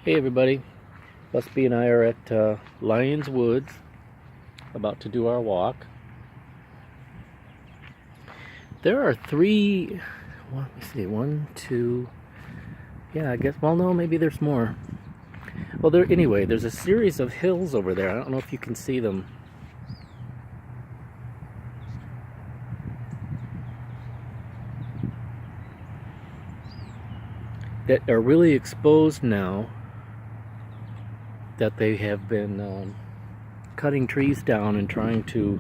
Hey everybody, Busby and I are at Lyons Woods, about to do our walk. There are three, well, let me see, one, two, yeah, I guess, well no, maybe there's more. Well, anyway, there's a series of hills over there. I don't know if you can see them. That are really exposed now, that they have been cutting trees down and trying to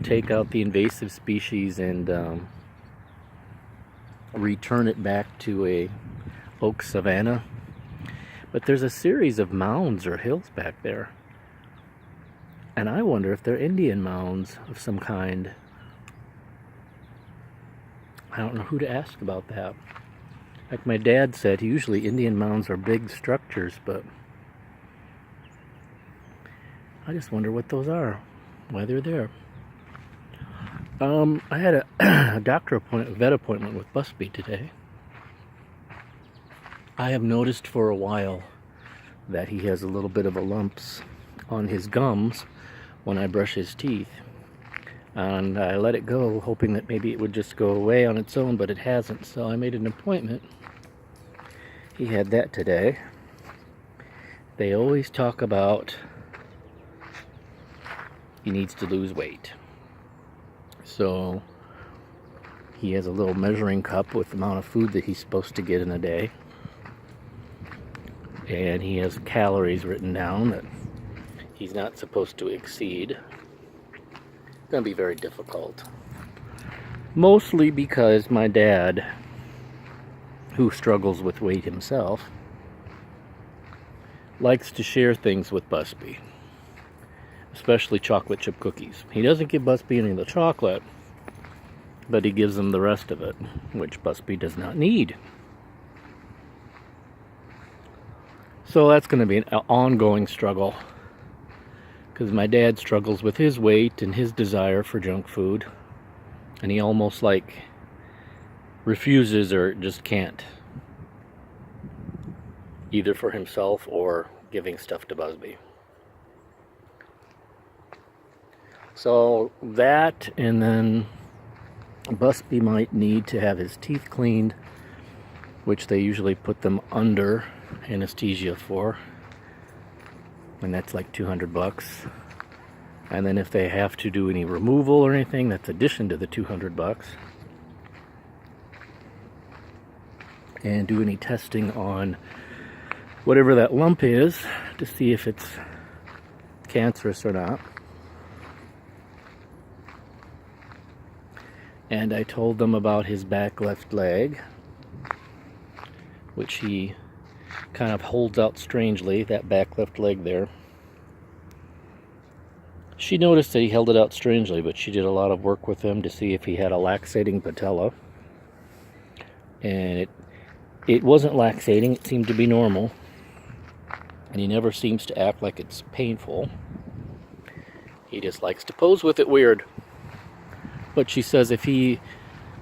take out the invasive species and return it back to a oak savanna. But there's a series of mounds or hills back there, and I wonder if they're Indian mounds of some kind. I don't know who to ask about that. Like my dad said, usually Indian mounds are big structures, but I just wonder what those are, why they're there. I had a vet appointment with Busby today. I have noticed for a while that he has a little bit of a lumps on his gums when I brush his teeth. And I let it go, hoping that maybe it would just go away on its own, but it hasn't. So I made an appointment. He had that today. They always talk about he needs to lose weight. So he has a little measuring cup with the amount of food that he's supposed to get in a day. And he has calories written down that he's not supposed to exceed. It's going to be very difficult. Mostly because my dad, who struggles with weight himself, likes to share things with Busby, especially chocolate chip cookies. He doesn't give Busby any of the chocolate, but he gives him the rest of it, which Busby does not need. So that's going to be an ongoing struggle, because my dad struggles with his weight and his desire for junk food, and he almost like refuses or just can't, either for himself or giving stuff to Busby. So that, and then Busby might need to have his teeth cleaned, which they usually put them under anesthesia for, and that's like $200. And then if they have to do any removal or anything, that's addition to the $200. And do any testing on whatever that lump is to see if it's cancerous or not. And I told them about his back left leg, which he kind of holds out strangely, that back left leg there. She noticed that he held it out strangely, but she did a lot of work with him to see if he had a laxating patella. And it wasn't laxating, it seemed to be normal. And he never seems to act like it's painful. He just likes to pose with it weird. But she says if he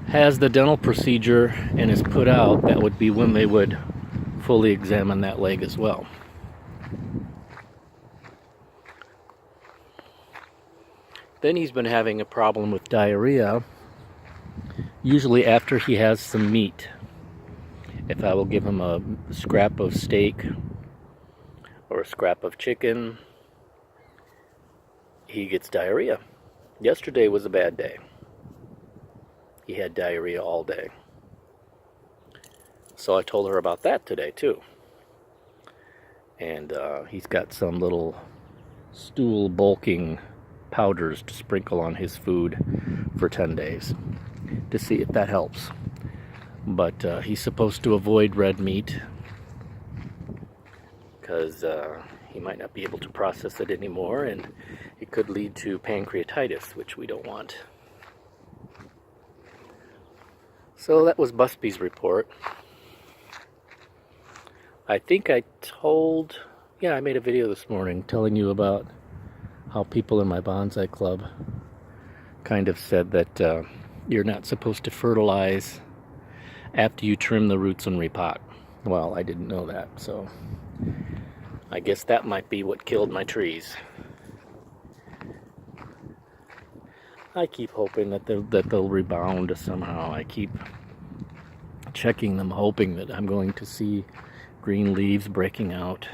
has the dental procedure and is put out, that would be when they would fully examine that leg as well. Then he's been having a problem with diarrhea, usually after he has some meat. If I will give him a scrap of steak or a scrap of chicken, he gets diarrhea. Yesterday was a bad day. He had diarrhea all day. So I told her about that today too. And he's got some little stool bulking powders to sprinkle on his food for 10 days to see if that helps. But he's supposed to avoid red meat because he might not be able to process it anymore, and it could lead to pancreatitis, which we don't want. So that was Busby's report. I think I made a video this morning telling you about how people in my bonsai club kind of said that you're not supposed to fertilize after you trim the roots and repot. Well, I didn't know that, so I guess that might be what killed my trees. I keep hoping that they'll rebound somehow. I keep checking them, hoping that I'm going to see green leaves breaking out.